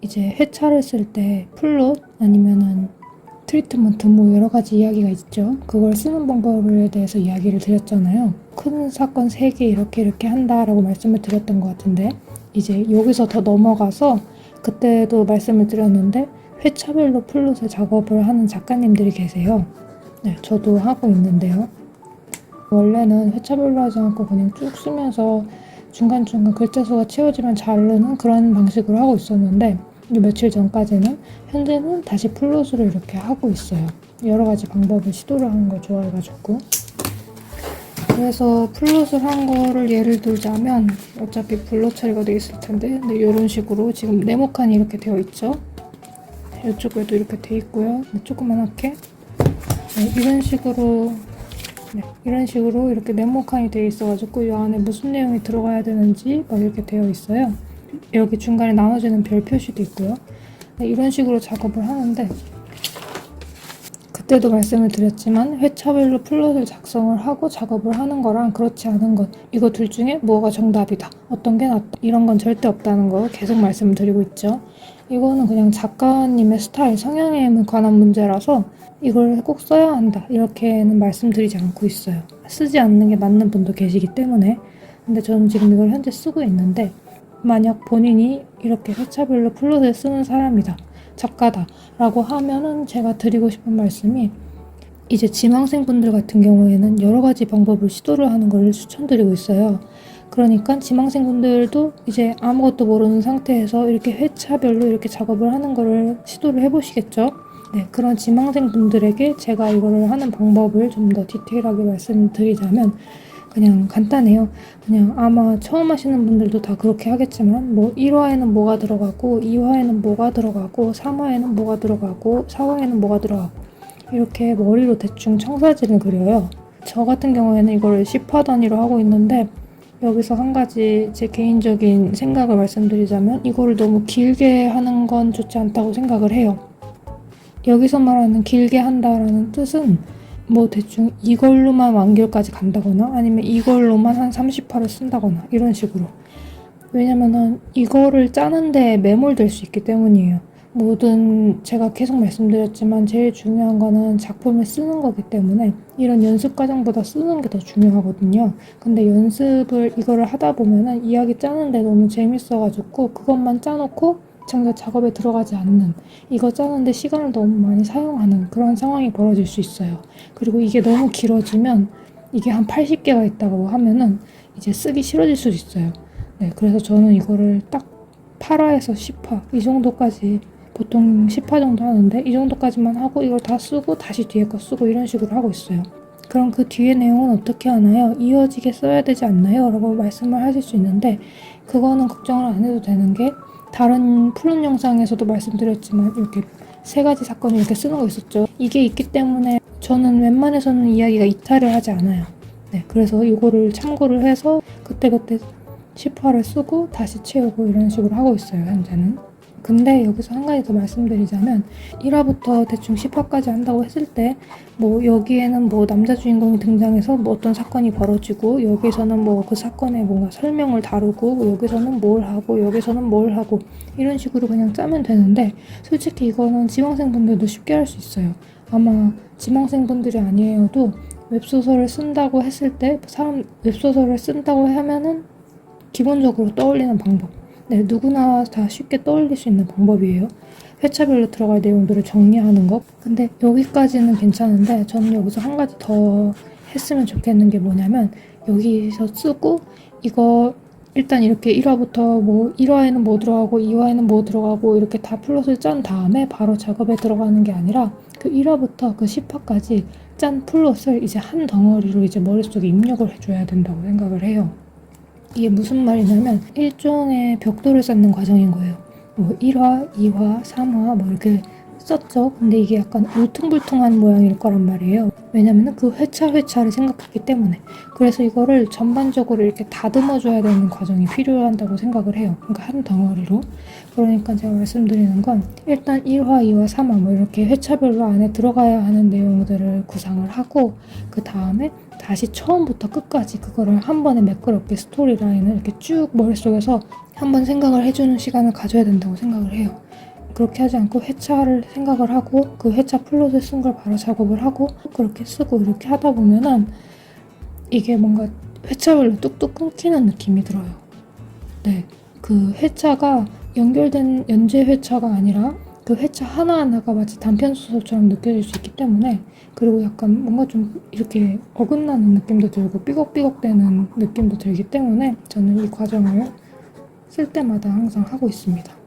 이제 회차를 쓸 때 플롯 아니면은 트리트먼트 뭐 여러 가지 이야기가 있죠. 그걸 쓰는 방법에 대해서 이야기를 드렸잖아요. 큰 사건 3개 이렇게 한다라고 말씀을 드렸던 것 같은데, 이제 여기서 더 넘어가서 그때도 말씀을 드렸는데 회차별로 플롯을 작업을 하는 작가님들이 계세요. 네, 저도 하고 있는데요. 원래는 회차별로 하지 않고 그냥 쭉 쓰면서 중간중간 글자 수가 채워지면 자르는 그런 방식으로 하고 있었는데, 며칠 전까지는, 현재는 다시 플롯으로 이렇게 하고 있어요. 여러 가지 방법을 시도를 하는 걸 좋아해가지고. 그래서 플롯을 한 거를 예를 들자면, 어차피 블러 처리가 돼 있을 텐데, 근데 이런 식으로 지금 네모칸이 이렇게 되어 있죠. 이쪽에도 이렇게 돼 있고요. 조그만하게 이런 식으로 이런 식으로 이렇게 네모칸이 되어 있어가지고 이 안에 무슨 내용이 들어가야 되는지 막 이렇게 되어 있어요. 여기 중간에 나눠지는 별 표시도 있고요. 이런 식으로 작업을 하는데, 그때도 말씀을 드렸지만 회차별로 플롯을 작성을 하고 작업을 하는 거랑 그렇지 않은 것, 이거 둘 중에 뭐가 정답이다, 어떤 게 낫다, 이런 건 절대 없다는 거 계속 말씀을 드리고 있죠. 이거는 그냥 작가님의 스타일, 성향에 관한 문제라서 이걸 꼭 써야 한다 이렇게는 말씀드리지 않고 있어요. 쓰지 않는 게 맞는 분도 계시기 때문에. 근데 저는 지금 이걸 현재 쓰고 있는데, 만약 본인이 이렇게 회차별로 플롯을 쓰는 사람이다, 작가다 라고 하면은 제가 드리고 싶은 말씀이, 이제 지망생분들 같은 경우에는 여러 가지 방법을 시도를 하는 걸 추천드리고 있어요. 그러니까 지망생분들도 이제 아무것도 모르는 상태에서 이렇게 회차별로 이렇게 작업을 하는 거를 시도를 해보시겠죠. 네, 그런 지망생분들에게 제가 이거를 하는 방법을 좀 더 디테일하게 말씀드리자면 그냥 간단해요. 그냥 아마 처음 하시는 분들도 다 그렇게 하겠지만, 뭐 1화에는 뭐가 들어가고 2화에는 뭐가 들어가고 3화에는 뭐가 들어가고 4화에는 뭐가 들어가고 이렇게 머리로 대충 청사진을 그려요. 저 같은 경우에는 이거를 10화 단위로 하고 있는데, 여기서 한 가지 제 개인적인 생각을 말씀드리자면, 이거를 너무 길게 하는 건 좋지 않다고 생각을 해요. 여기서 말하는 길게 한다라는 뜻은 뭐 대충 이걸로만 완결까지 간다거나 아니면 이걸로만 한 30화를 쓴다거나 이런 식으로. 왜냐면은 이거를 짜는데 매몰될 수 있기 때문이에요. 모든, 제가 계속 말씀드렸지만 제일 중요한 거는 작품을 쓰는 거기 때문에 이런 연습 과정보다 쓰는 게 더 중요하거든요. 근데 연습을 이거를 하다 보면은 이야기 짜는데 너무 재밌어가지고 그것만 짜놓고 정작 작업에 들어가지 않는, 이거 짜는데 시간을 너무 많이 사용하는 그런 상황이 벌어질 수 있어요. 그리고 이게 너무 길어지면, 이게 한 80개가 있다고 하면은 이제 쓰기 싫어질 수도 있어요. 네, 그래서 저는 이거를 딱 8화에서 10화 이 정도까지, 보통 10화 정도 하는데 이 정도까지만 하고 이걸 다 쓰고 다시 뒤에 거 쓰고 이런 식으로 하고 있어요. 그럼 그 뒤에 내용은 어떻게 하나요? 이어지게 써야 되지 않나요? 라고 말씀을 하실 수 있는데, 그거는 걱정을 안 해도 되는 게, 다른 플롯 영상에서도 말씀드렸지만 이렇게 3가지 사건을 이렇게 쓰는 거 있었죠. 이게 있기 때문에 저는 웬만해서는 이야기가 이탈을 하지 않아요. 네, 그래서 이거를 참고를 해서 그때그때 10화를 쓰고 다시 채우고 이런 식으로 하고 있어요, 현재는. 근데 여기서 한 가지 더 말씀드리자면, 1화부터 대충 10화까지 한다고 했을 때, 뭐 여기에는 뭐 남자 주인공이 등장해서 뭐 어떤 사건이 벌어지고, 여기서는 뭐 그 사건의 뭔가 설명을 다루고, 여기서는 뭘 하고 여기서는 뭘 하고 이런 식으로 그냥 짜면 되는데, 솔직히 이거는 지망생분들도 쉽게 할 수 있어요. 아마 지망생분들이 아니어도 웹소설을 쓴다고 했을 때, 웹소설을 쓴다고 하면은 기본적으로 떠올리는 방법, 네, 누구나 다 쉽게 떠올릴 수 있는 방법이에요. 회차별로 들어갈 내용들을 정리하는 것. 근데 여기까지는 괜찮은데, 저는 여기서 한 가지 더 했으면 좋겠는 게 뭐냐면, 여기서 쓰고 이거 일단 이렇게 1화부터 뭐 1화에는 뭐 들어가고 2화에는 뭐 들어가고 이렇게 다 플롯을 짠 다음에 바로 작업에 들어가는 게 아니라, 그 1화부터 그 10화까지 짠 플롯을 이제 한 덩어리로 이제 머릿속에 입력을 해줘야 된다고 생각을 해요. 이게 무슨 말이냐면 일종의 벽돌을 쌓는 과정인 거예요. 뭐 1화, 2화, 3화 뭐 이렇게 썼죠. 근데 이게 약간 울퉁불퉁한 모양일 거란 말이에요. 왜냐면 그 회차를 생각했기 때문에. 그래서 이거를 전반적으로 이렇게 다듬어줘야 되는 과정이 필요한다고 생각을 해요. 그러니까 한 덩어리로. 그러니까 제가 말씀드리는 건 일단 1화, 2화, 3화 뭐 이렇게 회차별로 안에 들어가야 하는 내용들을 구상을 하고 그 다음에 다시 처음부터 끝까지 그거를 한 번에 매끄럽게 스토리라인을 이렇게 쭉 머릿속에서 한번 생각을 해주는 시간을 가져야 된다고 생각을 해요. 그렇게 하지 않고 회차를 생각을 하고 그 회차 플롯을 쓴 걸 바로 작업을 하고 그렇게 쓰고 이렇게 하다 보면은 이게 뭔가 회차별로 뚝뚝 끊기는 느낌이 들어요. 네, 그 회차가 연결된 연재 회차가 아니라 그 회차 하나하나가 마치 단편 소설처럼 느껴질 수 있기 때문에 그리고 약간 뭔가 좀 이렇게 어긋나는 느낌도 들고 삐걱삐걱대는 느낌도 들기 때문에 저는 이 과정을 쓸 때마다 항상 하고 있습니다.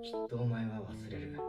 きっとお前は忘れる。